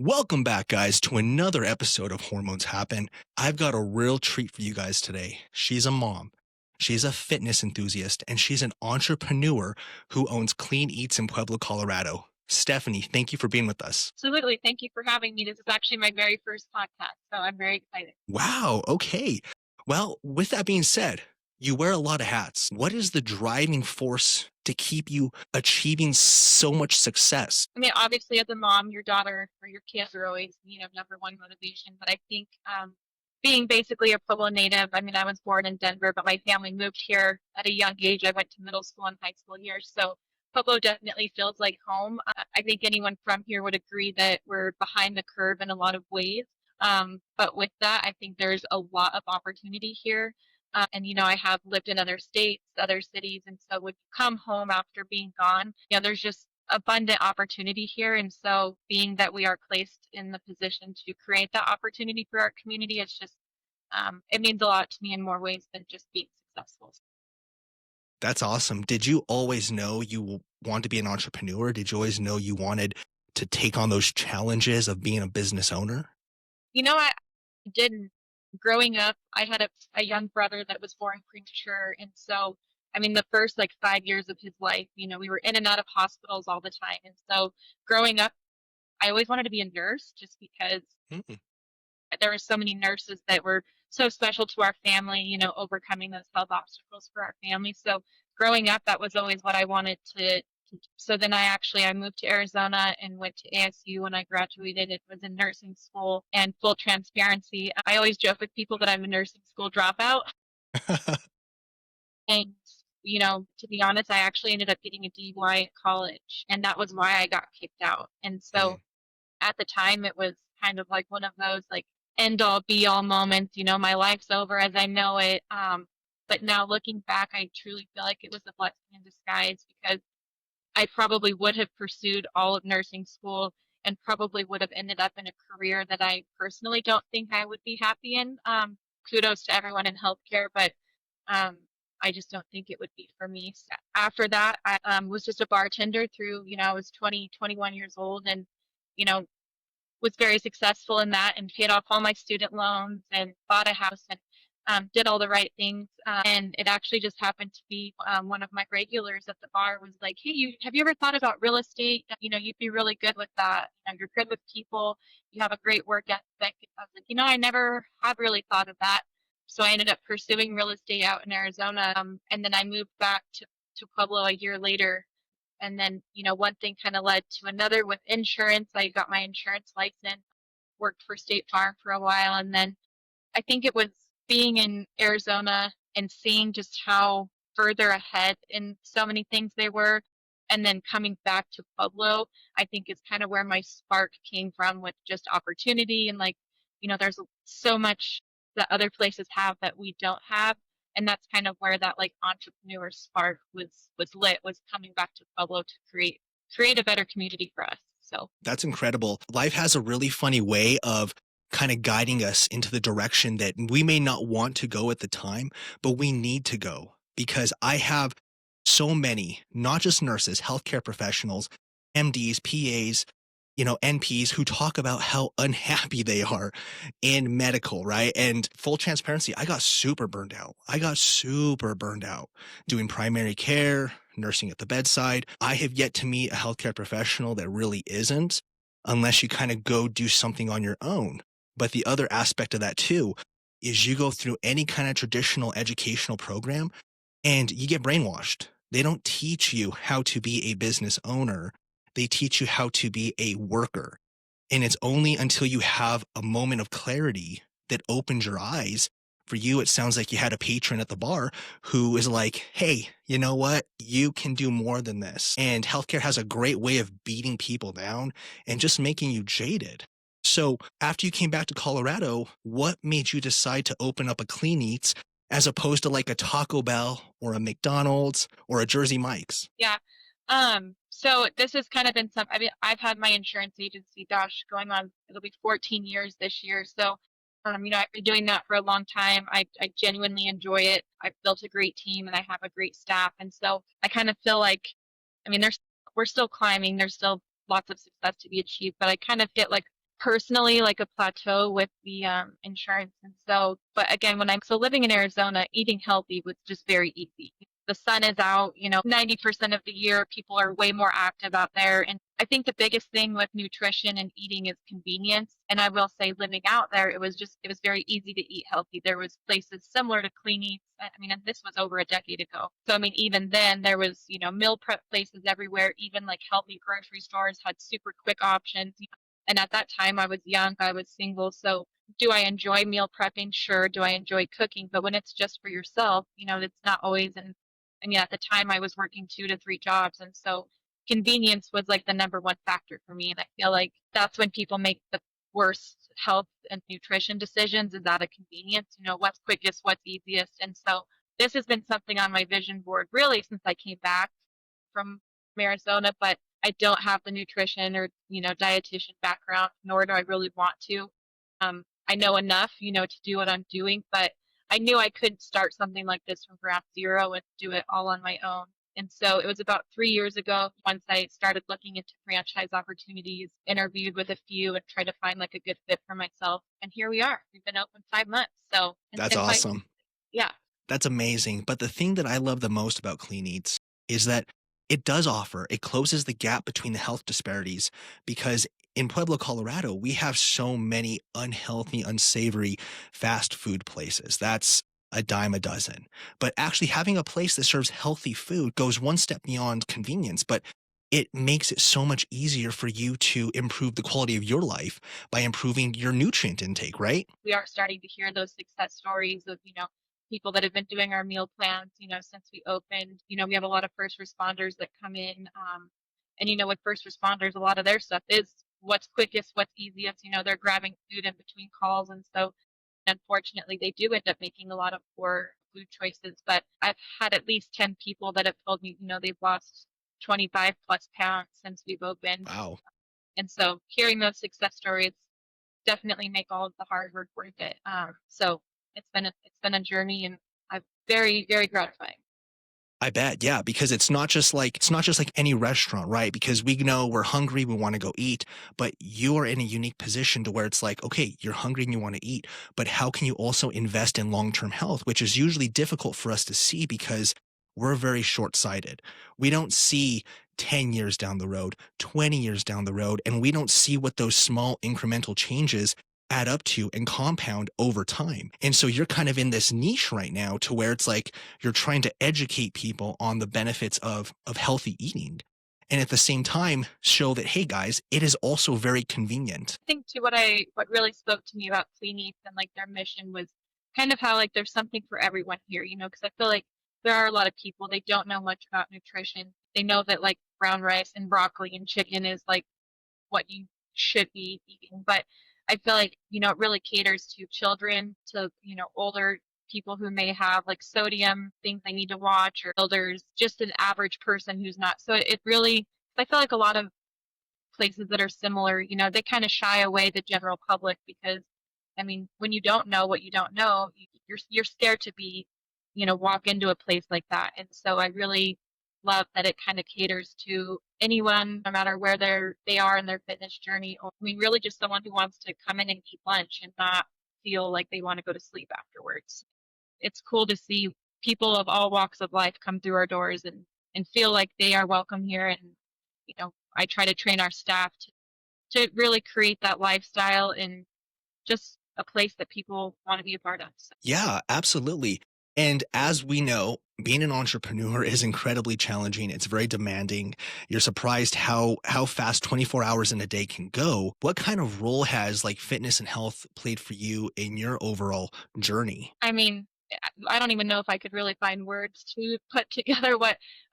Welcome back, guys, to another episode of Hormones Happen. I've got a real treat for you guys today. She's a mom, she's a fitness enthusiast, and she's an entrepreneur who owns Clean Eats in Pueblo, Colorado. Stephanie, thank you for being with us. Absolutely. Thank you for having me. This is actually my very first podcast, so I'm very excited. Wow, okay. Well, with that being said, you wear a lot of hats. What is the driving force to keep you achieving so much success? I mean, obviously, as a mom, your daughter or your kids are always, number one motivation. But I think being basically a Pueblo native, I mean, I was born in Denver, but my family moved here at a young age. I went to middle school and high school here, so Pueblo definitely feels like home. I think anyone from here would agree that we're behind the curve in a lot of ways. But with that, I think there's a lot of opportunity here. And I have lived in other states, other cities, and so when you come home after being gone, there's just abundant opportunity here. And so being that we are placed in the position to create that opportunity for our community, it's just it means a lot to me in more ways than just being successful. That's awesome. Did you always know you want to be an entrepreneur? Did you always know you wanted to take on those challenges of being a business owner? I didn't. Growing up, I had a young brother that was born premature. And so, I mean, the first like 5 years of his life, we were in and out of hospitals all the time. And so growing up, I always wanted to be a nurse just because Mm. there were so many nurses that were so special to our family, overcoming those health obstacles for our family. So growing up, that was always what I wanted to. So then I moved to Arizona and went to ASU when I graduated. It was in nursing school, and full transparency, I always joke with people that I'm a nursing school dropout. And, to be honest, I actually ended up getting a DUI at college, and that was why I got kicked out. And so Mm. at the time it was kind of like one of those like end all be all moments, my life's over as I know it. But now looking back, I truly feel like it was a blessing in disguise because I probably would have pursued all of nursing school and probably would have ended up in a career that I personally don't think I would be happy in. Kudos to everyone in healthcare, but um, I just don't think it would be for me. So after that, I was just a bartender through, I was 20, 21 years old, and, you know, was very successful in that and paid off all my student loans and bought a house and did all the right things. And it actually just happened to be one of my regulars at the bar was like, "Hey, have you ever thought about real estate? You'd be really good with that. You're good with people. You have a great work ethic." I was like, I never have really thought of that. So I ended up pursuing real estate out in Arizona. And then I moved back to Pueblo a year later, and then, one thing kind of led to another with insurance. I got my insurance license, worked for State Farm for a while. And then I think it was being in Arizona and seeing just how further ahead in so many things they were. And then coming back to Pueblo, I think is kind of where my spark came from with just opportunity. And like, there's so much that other places have that we don't have, and that's kind of where that like entrepreneur spark was lit, was coming back to Pueblo to create a better community for us. So That's incredible. Life has a really funny way of kind of guiding us into the direction that we may not want to go at the time, but we need to go because I have so many, not just nurses, healthcare professionals, MDs, PAs, NPs who talk about how unhappy they are in medical, right? And full transparency, I got super burned out. I got super burned out doing primary care, nursing at the bedside. I have yet to meet a healthcare professional that really isn't, unless you kind of go do something on your own. But the other aspect of that too is you go through any kind of traditional educational program and you get brainwashed. They don't teach you how to be a business owner. They teach you how to be a worker. And it's only until you have a moment of clarity that opens your eyes. For you, it sounds like you had a patron at the bar who is like, hey, you know what? You can do more than this. And healthcare has a great way of beating people down and just making you jaded. So after you came back to Colorado, what made you decide to open up a Clean Eats as opposed to like a Taco Bell or a McDonald's or a Jersey Mike's? yeah. So this has kind of been I mean, I've had my insurance agency, gosh, going on, it'll be 14 years this year. So, I've been doing that for a long time. I genuinely enjoy it. I've built a great team and I have a great staff. And so I kind of feel like, I mean, we're still climbing. There's still lots of success to be achieved, but I kind of hit like personally like a plateau with the insurance. And so, but again, so living in Arizona, eating healthy was just very easy. The sun is out, 90% of the year, people are way more active out there. And I think the biggest thing with nutrition and eating is convenience. And I will say living out there, it was very easy to eat healthy. There was places similar to Clean Eats. I mean, and this was over a decade ago. So, I mean, even then there was, meal prep places everywhere. Even like healthy grocery stores had super quick options. And at that time, I was young, I was single. So, do I enjoy meal prepping? Sure. Do I enjoy cooking? But when it's just for yourself, it's not always. And I mean, at the time, I was working 2 to 3 jobs. And so, convenience was like the number one factor for me. And I feel like that's when people make the worst health and nutrition decisions is out of convenience, what's quickest, what's easiest. And so, this has been something on my vision board really since I came back from Arizona, but I don't have the nutrition or, dietitian background, nor do I really want to. I know enough, to do what I'm doing, but I knew I couldn't start something like this from ground zero and do it all on my own. And so it was about 3 years ago once I started looking into franchise opportunities, interviewed with a few and tried to find like a good fit for myself. And here we are. We've been open 5 months. So it's That's been quite, awesome. yeah. That's amazing. But the thing that I love the most about Clean Eats is that it closes the gap between the health disparities because in Pueblo, Colorado, we have so many unhealthy, unsavory fast food places. That's a dime a dozen. But actually having a place that serves healthy food goes one step beyond convenience, but it makes it so much easier for you to improve the quality of your life by improving your nutrient intake, right? We are starting to hear those success stories of, people that have been doing our meal plans, since we opened. We have a lot of first responders that come in. And, with first responders, a lot of their stuff is what's quickest, what's easiest. They're grabbing food in between calls. And so, unfortunately, they do end up making a lot of poor food choices. But I've had at least 10 people that have told me, they've lost 25 plus pounds since we've opened. Wow. And so, hearing those success stories definitely make all of the hard work worth it. So it's been a journey, and I've very very gratifying. I bet, yeah, because it's not just like any restaurant, right? Because we know we're hungry, we want to go eat, but you're in a unique position to where it's like, okay, you're hungry and you want to eat, but how can you also invest in long-term health, which is usually difficult for us to see because we're very short-sighted. We don't see 10 years down the road, 20 years down the road, and we don't see what those small incremental changes add up to and compound over time. And so you're kind of in this niche right now to where it's like you're trying to educate people on the benefits of healthy eating. And at the same time, show that, hey guys, it is also very convenient. I think too what really spoke to me about Clean Eats and like their mission was kind of how like there's something for everyone here, because I feel like there are a lot of people they don't know much about nutrition. They know that like brown rice and broccoli and chicken is like what you should be eating. But I feel like, it really caters to children, to, older people who may have like sodium things they need to watch, or elders, just an average person who's not. So it really, I feel like a lot of places that are similar, they kind of shy away the general public because, I mean, when you don't know what you don't know, you're scared to be, walk into a place like that. And so I really love that it kind of caters to anyone, no matter where they are in their fitness journey, or I mean, really just someone who wants to come in and eat lunch and not feel like they want to go to sleep afterwards. It's cool to see people of all walks of life come through our doors and feel like they are welcome here. And I try to train our staff to really create that lifestyle and just a place that people want to be a part of. So, Yeah, absolutely. And as we know, being an entrepreneur is incredibly challenging. It's very demanding. You're surprised how fast 24 hours in a day can go. What kind of role has like fitness and health played for you in your overall journey? I mean, I don't even know if I could really find words to put together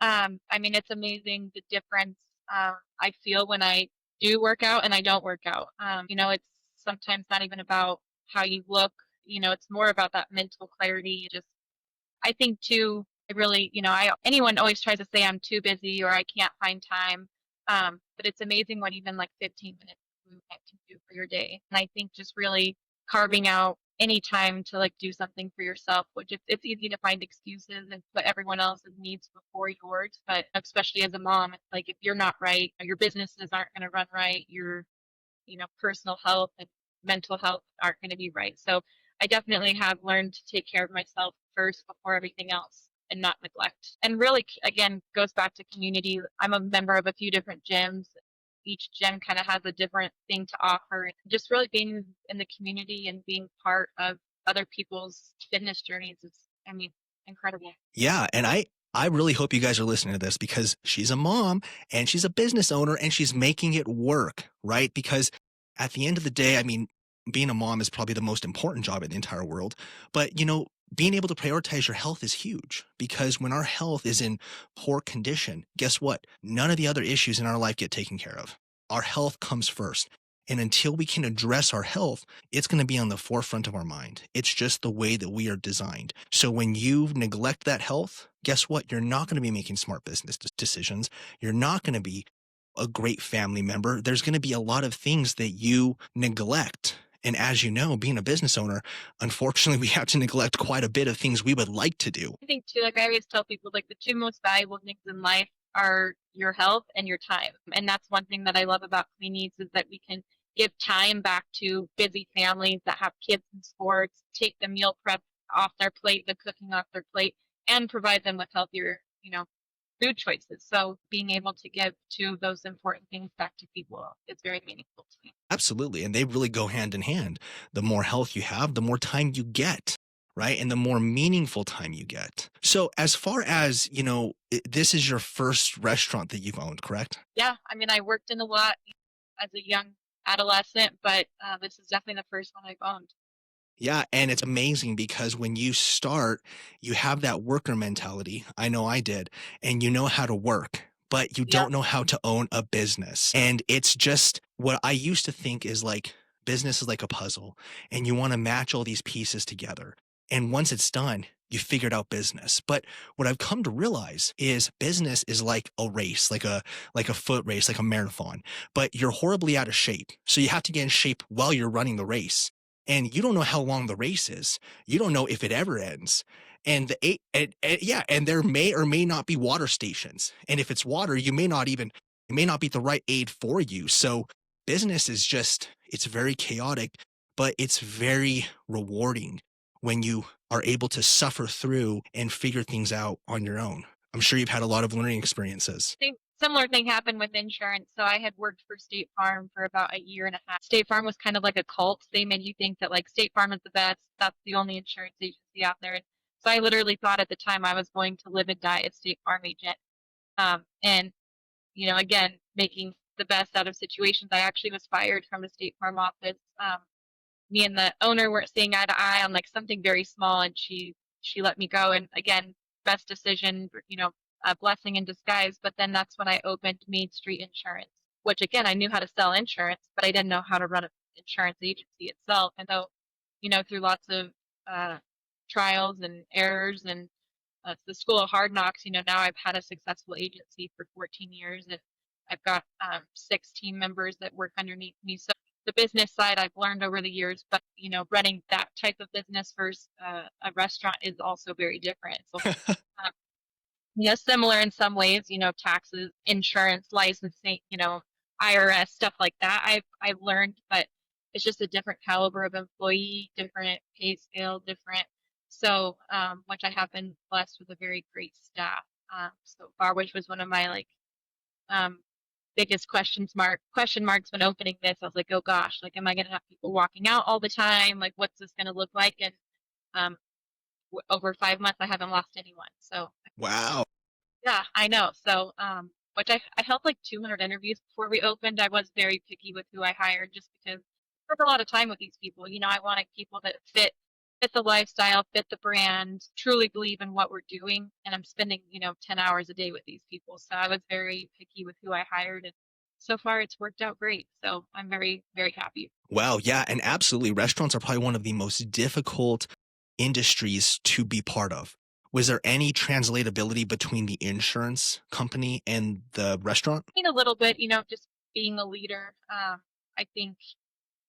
I mean, it's amazing the difference I feel when I do work out and I don't work out. It's sometimes not even about how you look, it's more about that mental clarity. Just, I think too, I really, anyone always tries to say I'm too busy or I can't find time. But it's amazing what even like 15 minutes of movement can do for your day. And I think just really carving out any time to like do something for yourself, which it's easy to find excuses and put everyone else's needs before yours. But especially as a mom, it's like if you're not right, your businesses aren't going to run right. personal health and mental health aren't going to be right. So I definitely have learned to take care of myself first before everything else and not neglect. And really, again, goes back to community. I'm a member of a few different gyms. Each gym kind of has a different thing to offer. And just really being in the community and being part of other people's fitness journeys is, I mean, incredible. Yeah, and I really hope you guys are listening to this because she's a mom and she's a business owner and she's making it work, right? Because at the end of the day, I mean, being a mom is probably the most important job in the entire world, but being able to prioritize your health is huge because when our health is in poor condition, guess what? None of the other issues in our life get taken care of. Our health comes first. And until we can address our health, it's going to be on the forefront of our mind. It's just the way that we are designed. So when you neglect that health, guess what? You're not going to be making smart business decisions. You're not going to be a great family member. There's going to be a lot of things that you neglect. And as you know, being a business owner, unfortunately, we have to neglect quite a bit of things we would like to do. I think too, like I always tell people, like the two most valuable things in life are your health and your time. And that's one thing that I love about Clean Eats is that we can give time back to busy families that have kids in sports, take the meal prep off their plate, the cooking off their plate, and provide them with healthier, food choices. So being able to give to those important things back to people is very meaningful to me. Absolutely. And they really go hand in hand. The more health you have, the more time you get, right? And the more meaningful time you get. So as far as, this is your first restaurant that you've owned, correct? Yeah, I mean, I worked in a lot as a young adolescent, but this is definitely the first one I've owned. Yeah, and it's amazing because when you start, you have that worker mentality. I know I did, and you know how to work, but you Yep. don't know how to own a business. And it's just what I used to think is like business is like a puzzle, and you want to match all these pieces together. And once it's done, you figured out business. But what I've come to realize is business is like a race, like a foot race, like a marathon, but you're horribly out of shape. So you have to get in shape while you're running the race and you don't know how long the race is. You don't know if it ever ends. And yeah, and there may or may not be water stations. And if it's water, it may not be the right aid for you. So business is it's very chaotic, but it's very rewarding when you are able to suffer through and figure things out on your own. I'm sure you've had a lot of learning experiences. Think similar thing happened with insurance. So I had worked for State Farm for about a year and a half. State Farm was kind of like a cult. They made you think that like State Farm is the best. That's the only insurance agency out there. So I literally thought at the time I was going to live and die as State Farm agent. And again, making the best out of situations. I actually was fired from a State Farm office. Me and the owner weren't seeing eye to eye on like something very small, and she let me go. And again, best decision, a blessing in disguise. But then that's when I opened Main Street Insurance, which again I knew how to sell insurance, but I didn't know how to run an insurance agency itself. And so, through lots of uh, trials and errors and the school of hard knocks, now I've had a successful agency for 14 years, and I've got 6 team members that work underneath me. So the business side I've learned over the years, but running that type of business versus a restaurant is also very different. So um, similar in some ways, taxes, insurance, licensing, IRS stuff like that. I've learned, but it's just a different caliber of employee, different pay scale, different. So, which I have been blessed with a very great staff so far, which was one of my like um, biggest question marks when opening this. I was like, oh gosh, like, am I going to have people walking out all the time? Like, what's this going to look like? And um, over 5 months, I haven't lost anyone. So Wow. yeah, I know. So, which I held like 200 interviews before we opened. I was very picky with who I hired just because I spent a lot of time with these people. I wanted people that fit the lifestyle, fit the brand, truly believe in what we're doing. And I'm spending, 10 hours a day with these people. So I was very picky with who I hired. And so far it's worked out great. So I'm very, very happy. Wow. Yeah. And absolutely, restaurants are probably one of the most difficult industries to be part of. Was there any translatability between the insurance company and the restaurant? I mean, a little bit, just being a leader. I think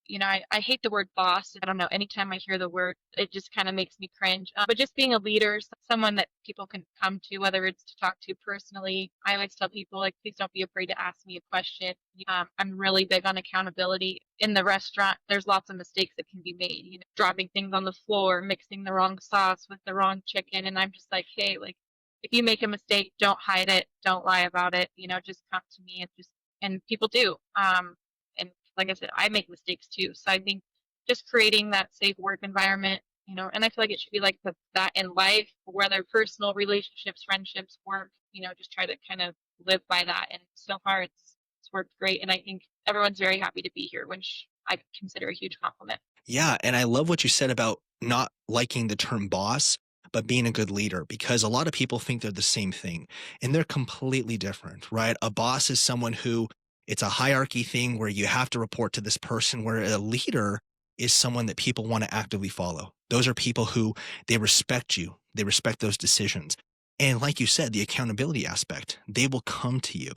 I hate the word boss. I don't know. Anytime I hear the word, it just kind of makes me cringe. But just being a leader, someone that people can come to, whether it's to talk to personally. I always tell people, like, please don't be afraid to ask me a question. I'm really big on accountability. In the restaurant, there's lots of mistakes that can be made, dropping things on the floor, mixing the wrong sauce with the wrong chicken. And I'm just like, hey, like, if you make a mistake, don't hide it. Don't lie about it. Just come to me and people do. And like I said, I make mistakes too. So I think just creating that safe work environment, and I feel like it should be like that in life, whether personal relationships, friendships, work, just try to kind of live by that. And so far it's worked great. And I think everyone's very happy to be here, which I consider a huge compliment. Yeah, and I love what you said about not liking the term boss, but being a good leader, because a lot of people think they're the same thing and they're completely different, right? A boss is someone who it's a hierarchy thing where you have to report to this person, where a leader is someone that people want to actively follow. Those are people who they respect you, they respect those decisions. And like you said, the accountability aspect, they will come to you.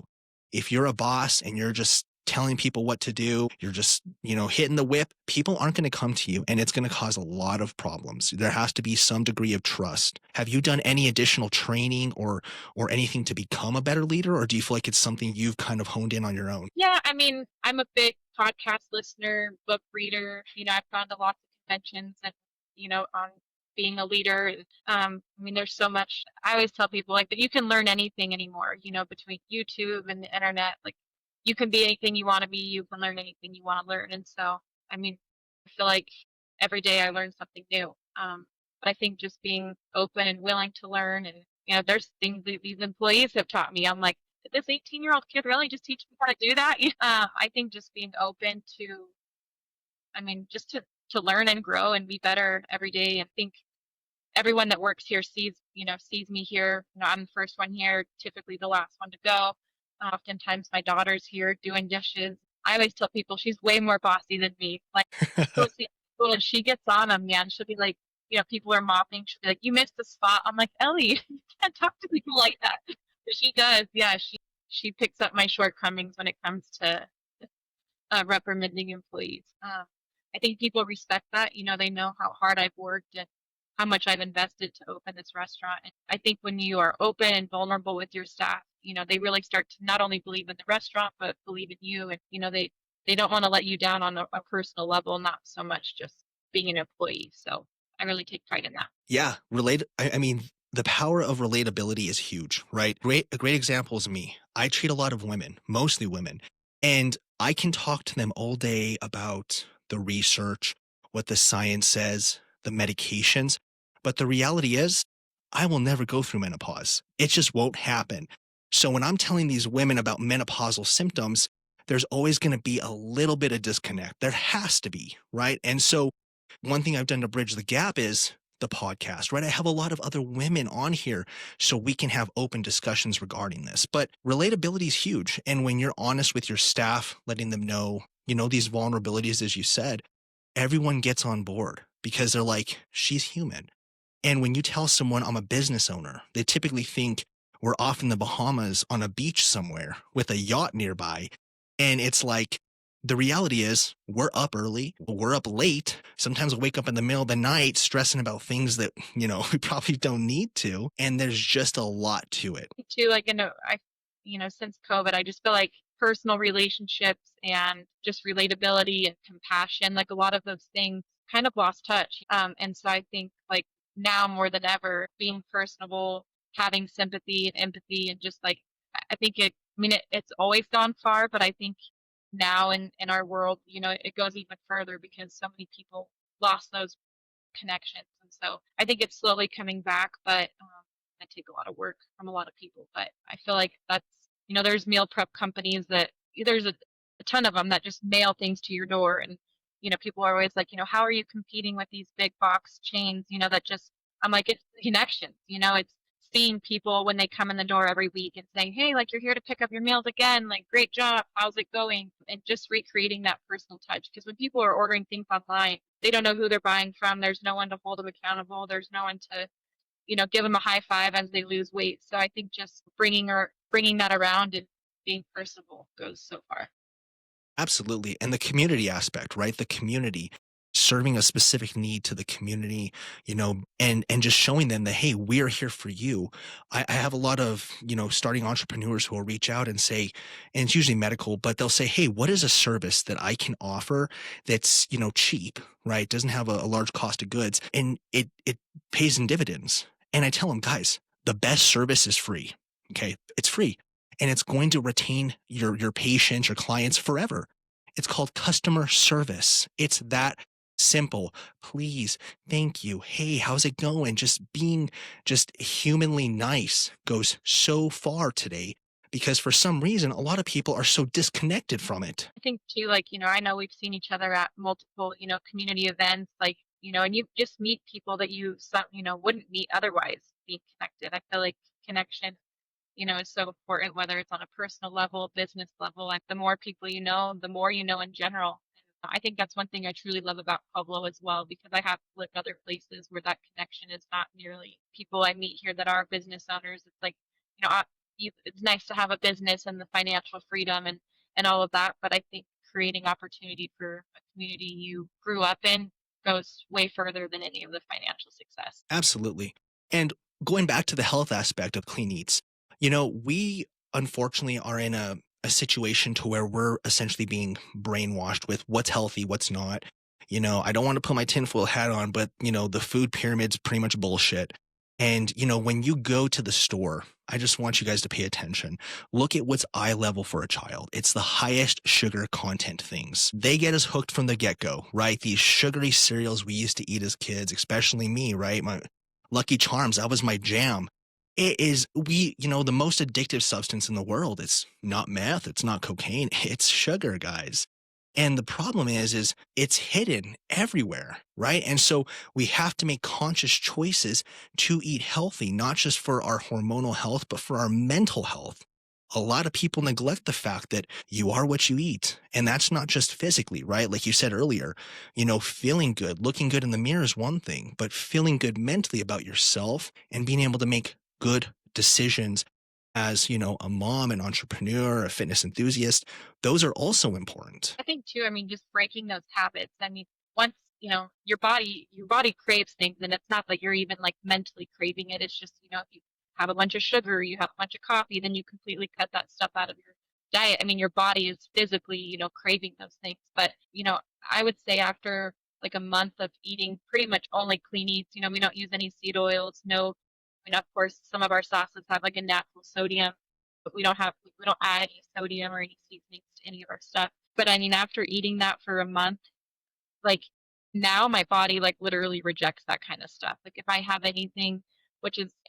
If you're a boss and you're just telling people what to do, you're just, hitting the whip, people aren't going to come to you and it's going to cause a lot of problems. There has to be some degree of trust. Have you done any additional training or anything to become a better leader, or do you feel like it's something you've kind of honed in on your own? Yeah, I mean, I'm a big podcast listener, book reader. I've gone to lots of conventions and, on being a leader. I mean, there's so much. I always tell people like that you can learn anything anymore, between YouTube and the internet. Like you can be anything you want to be, you can learn anything you want to learn. And so, I mean, I feel like every day I learn something new. But I think just being open and willing to learn and, there's things that these employees have taught me. I'm like, did this 18-year-old kid really just teach me how to do that? I think just being open to, I mean, just to learn and grow and be better every day. And think everyone that works here sees me here. I'm the first one here, typically the last one to go. Oftentimes my daughter's here doing dishes. I always tell people she's way more bossy than me. Like, go see school and she gets on them, man. She'll be like, people are mopping. She'll be like, you missed the spot. I'm like, Ellie, you can't talk to people like that. But she does. Yeah, she picks up my shortcomings when it comes to reprimanding employees. I think people respect that. They know how hard I've worked and how much I've invested to open this restaurant. And I think when you are open and vulnerable with your staff, they really start to not only believe in the restaurant, but believe in you. And, they don't want to let you down on a personal level, not so much just being an employee. So I really take pride in that. Yeah, I mean, the power of relatability is huge, right? A great example is me. I treat a lot of women, mostly women, and I can talk to them all day about the research, what the science says, the medications. But the reality is, I will never go through menopause. It just won't happen. So when I'm telling these women about menopausal symptoms, there's always going to be a little bit of disconnect. There has to be, right? And so one thing I've done to bridge the gap is the podcast, right? I have a lot of other women on here so we can have open discussions regarding this. But relatability is huge. And when you're honest with your staff, letting them know, these vulnerabilities, as you said, everyone gets on board because they're like, she's human. And when you tell someone I'm a business owner, they typically think we're off in the Bahamas on a beach somewhere with a yacht nearby. And it's like, the reality is we're up early, we're up late. Sometimes we wake up in the middle of the night stressing about things that, we probably don't need to. And there's just a lot to it. Me too, like, since COVID, I just feel like personal relationships and just relatability and compassion, like a lot of those things kind of lost touch. And so I think like now more than ever, being personable, having sympathy and empathy, and just like, I think it's always gone far, but I think now in our world, it goes even further because so many people lost those connections. And so I think it's slowly coming back, but I take a lot of work from a lot of people. But I feel like that's, there's meal prep companies that there's a ton of them that just mail things to your door. And, people are always like, how are you competing with these big box chains, that just, I'm like, it's connections, it's seeing people when they come in the door every week and saying, hey, like you're here to pick up your meals again, like great job, how's it going? And just recreating that personal touch. Because when people are ordering things online, they don't know who they're buying from. There's no one to hold them accountable. There's no one to, give them a high five as they lose weight. So I think just bringing that around and being personable goes so far. Absolutely. And the community aspect, right? The community serving a specific need to the community, and just showing them that, hey, we're here for you. I have a lot of, starting entrepreneurs who will reach out and say, and it's usually medical, but they'll say, hey, what is a service that I can offer that's, cheap, right? Doesn't have a large cost of goods and it pays in dividends. And I tell them, guys, the best service is free. Okay. It's free and it's going to retain your patients, your clients forever. It's called customer service. It's that simple. Please, thank you. Hey, how's it going? Just being just humanly nice goes so far today because for some reason a lot of people are so disconnected from it. I think too, like, I know we've seen each other at multiple, community events, like, and you just meet people that wouldn't meet otherwise being connected. I feel like connection, is so important, whether it's on a personal level, business level. Like the more people you know, the more you know in general. I think that's one thing I truly love about Pueblo as well, because I have lived other places where that connection is not nearly people I meet here that are business owners. It's like, it's nice to have a business and the financial freedom and all of that. But I think creating opportunity for a community you grew up in goes way further than any of the financial success. Absolutely. And going back to the health aspect of clean eats, we unfortunately are in a situation to where we're essentially being brainwashed with what's healthy, what's not. I don't want to put my tinfoil hat on, but the food pyramid's pretty much bullshit. And when you go to the store, I just want you guys to pay attention. Look at what's eye level for a child. It's the highest sugar content things. They get us hooked from the get go, right? These sugary cereals we used to eat as kids, especially me, right? My Lucky Charms, that was my jam. It is the most addictive substance in the world. It's not meth, it's not cocaine, it's sugar, guys. And the problem is it's hidden everywhere, right? And so we have to make conscious choices to eat healthy, not just for our hormonal health, but for our mental health. A lot of people neglect the fact that you are what you eat. And that's not just physically, right? Like you said earlier, feeling good, looking good in the mirror is one thing, but feeling good mentally about yourself and being able to make good decisions as, a mom, an entrepreneur, a fitness enthusiast, those are also important. I think too, I mean, just breaking those habits. I mean, once, your body craves things and it's not that you're even like mentally craving it. It's just, if you have a bunch of sugar, you have a bunch of coffee, then you completely cut that stuff out of your diet. I mean, your body is physically, craving those things. But, I would say after like a month of eating pretty much only clean eats, we don't use any seed oils, no, of course, some of our sauces have like a natural sodium, but we don't add any sodium or any seasonings to any of our stuff. But I mean, after eating that for a month, like now my body like literally rejects that kind of stuff. Like if I have anything,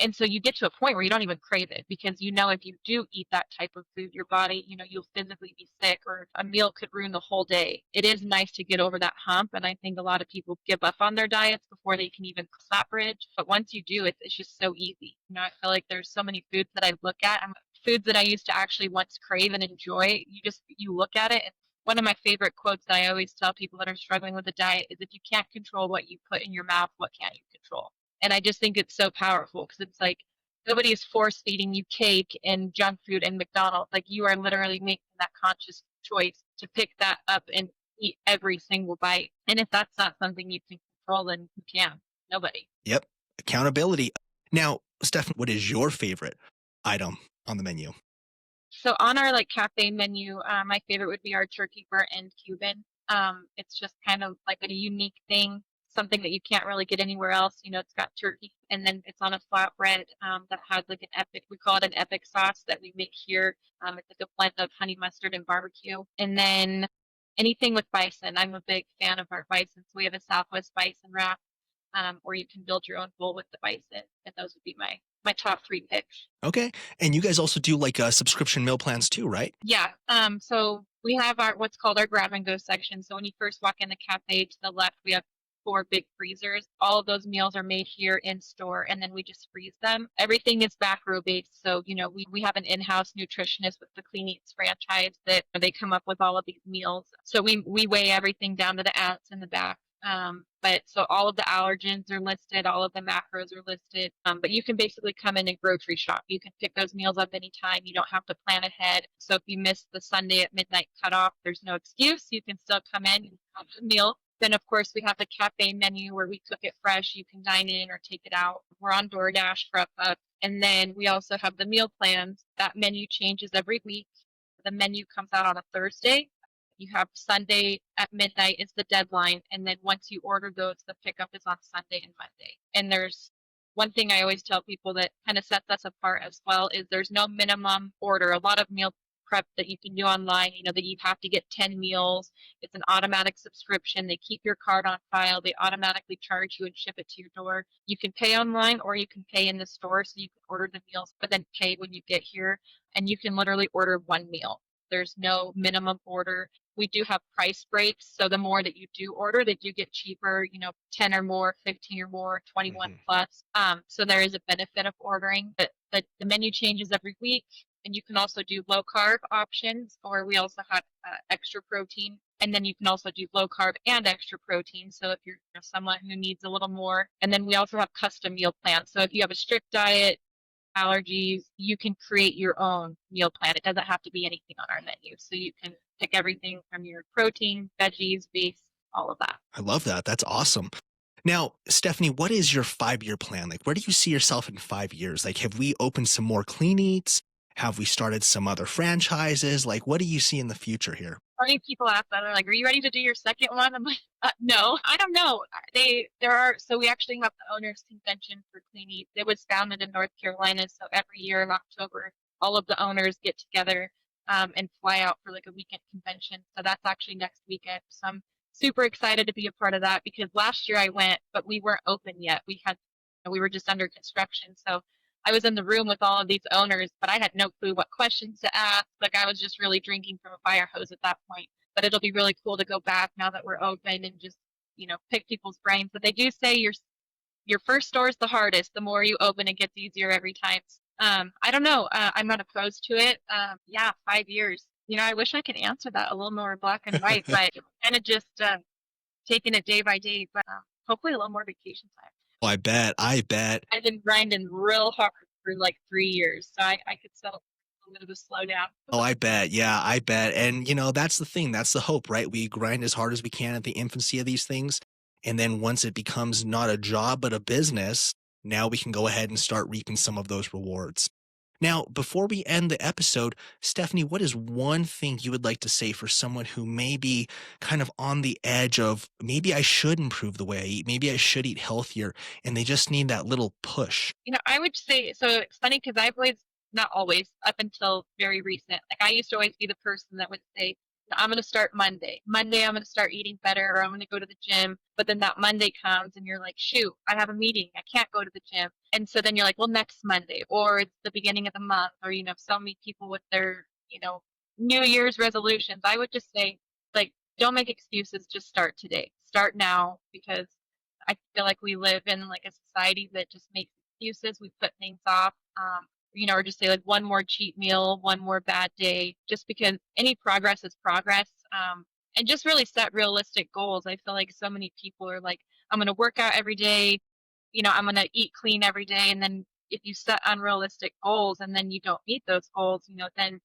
and so you get to a point where you don't even crave it because if you do eat that type of food, your body, you'll physically be sick or a meal could ruin the whole day. It is nice to get over that hump. And I think a lot of people give up on their diets before they can even cross that bridge. But once you do, it's just so easy. I feel like there's so many foods that I look at and foods that I used to actually once crave and enjoy. You look at it and one of my favorite quotes that I always tell people that are struggling with a diet is if you can't control what you put in your mouth, what can you control? And I just think it's so powerful because it's like nobody is force feeding you cake and junk food and McDonald's. Like you are literally making that conscious choice to pick that up and eat every single bite. And if that's not something you can control, then who can? Nobody. Yep. Accountability. Now, Steph, what is your favorite item on the menu? So on our like cafe menu, my favorite would be our turkey burnt end Cuban. It's just kind of like a unique thing, something that you can't really get anywhere else. It's got turkey and then it's on a flatbread that has like we call it an epic sauce that we make here. It's like a blend of honey mustard and barbecue. And then anything with bison. I'm a big fan of our bison. So we have a Southwest bison wrap, or you can build your own bowl with the bison. And those would be my top three picks. Okay. And you guys also do like subscription meal plans too, right? Yeah. So we have our what's called our grab and go section. So when you first walk in the cafe to the left, we have 4 big freezers. All of those meals are made here in store and then we just freeze them. Everything is back row based. So, we have an in-house nutritionist with the Clean Eats franchise that they come up with all of these meals. So we weigh everything down to the ounce in the back. But so all of the allergens are listed, all of the macros are listed. But you can basically come in and grocery shop. You can pick those meals up anytime. You don't have to plan ahead. So if you miss the Sunday at midnight cutoff, there's no excuse. You can still come in and have a meal. Then, of course, we have the cafe menu where we cook it fresh. You can dine in or take it out. We're on DoorDash for up. And then we also have the meal plans. That menu changes every week. The menu comes out on a Thursday. You have Sunday at midnight is the deadline. And then once you order those, the pickup is on Sunday and Monday. And there's one thing I always tell people that kind of sets us apart as well is there's no minimum order. A lot of meal prep that you can do online, that you have to get 10 meals. It's an automatic subscription. They keep your card on file. They automatically charge you and ship it to your door. You can pay online or you can pay in the store. So you can order the meals, but then pay when you get here. And you can literally order one meal. There's no minimum order. We do have price breaks. So the more that you do order, they do get cheaper, 10 or more, 15 or more, 21 Mhm. plus. So there is a benefit of ordering, but the menu changes every week. And you can also do low carb options, or we also have extra protein. And then you can also do low carb and extra protein. So if you're someone who needs a little more, and then we also have custom meal plans. So if you have a strict diet, allergies, you can create your own meal plan. It doesn't have to be anything on our menu. So you can pick everything from your protein, veggies, base, all of that. I love that. That's awesome. Now, Stephanie, what is your 5-year plan? Like, where do you see yourself in 5 years? Like, have we opened some more clean eats? Have we started some other franchises? Like, what do you see in the future here? Funny people ask that. They're like, "Are you ready to do your second one?" I'm like, "No, I don't know." So we actually have the owners convention for Clean Eat. It was founded in North Carolina, so every year in October, all of the owners get together and fly out for like a weekend convention. So that's actually next weekend. So I'm super excited to be a part of that because last year I went, but we weren't open yet. We were just under construction. So I was in the room with all of these owners, but I had no clue what questions to ask. Like I was just really drinking from a fire hose at that point. But it'll be really cool to go back now that we're open and just, pick people's brains. But they do say your first store is the hardest. The more you open, it gets easier every time. I don't know. I'm not opposed to it. Yeah, 5 years. I wish I could answer that a little more black and white, but kind of just taking it day by day. But hopefully a little more vacation time. Oh, I bet. I bet. I've been grinding real hard for like 3 years, so I could settle for a little bit of a slowdown. Oh, I bet. Yeah, I bet. And, that's the thing. That's the hope, right? We grind as hard as we can at the infancy of these things. And then once it becomes not a job, but a business, now we can go ahead and start reaping some of those rewards. Now, before we end the episode, Stephanie, what is one thing you would like to say for someone who may be kind of on the edge of maybe I should improve the way I eat, maybe I should eat healthier, and they just need that little push? I would say so. It's funny because I've always, not always, up until very recent, like I used to always be the person that would say, I'm going to start Monday. Monday, I'm going to start eating better, or I'm going to go to the gym. But then that Monday comes and you're like, shoot, I have a meeting. I can't go to the gym. And so then you're like, well, next Monday, or it's the beginning of the month, or, so many people with their, New Year's resolutions. I would just say, like, don't make excuses. Just start today. Start now because I feel like we live in like a society that just makes excuses. We put things off. Or just say like one more cheat meal, one more bad day, just because any progress is progress. And just really set realistic goals. I feel like so many people are like, I'm going to work out every day, I'm going to eat clean every day. And then if you set unrealistic goals and then you don't meet those goals, then,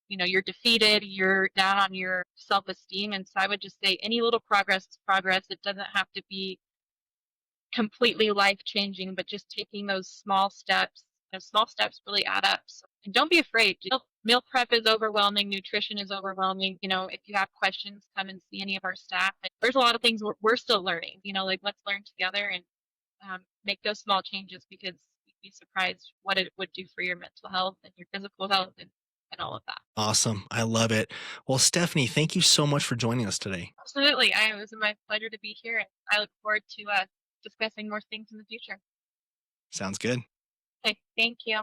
you're defeated, you're down on your self-esteem. And so I would just say any little progress is progress. It doesn't have to be completely life changing, but just taking those small steps. Those small steps really add up. So, and don't be afraid. Meal prep is overwhelming. Nutrition is overwhelming. If you have questions, come and see any of our staff. There's a lot of things we're still learning. Like let's learn together and make those small changes because you'd be surprised what it would do for your mental health and your physical health and all of that. Awesome. I love it. Well, Stephanie, thank you so much for joining us today. Absolutely. It was my pleasure to be here, and I look forward to discussing more things in the future. Sounds good. Okay, thank you.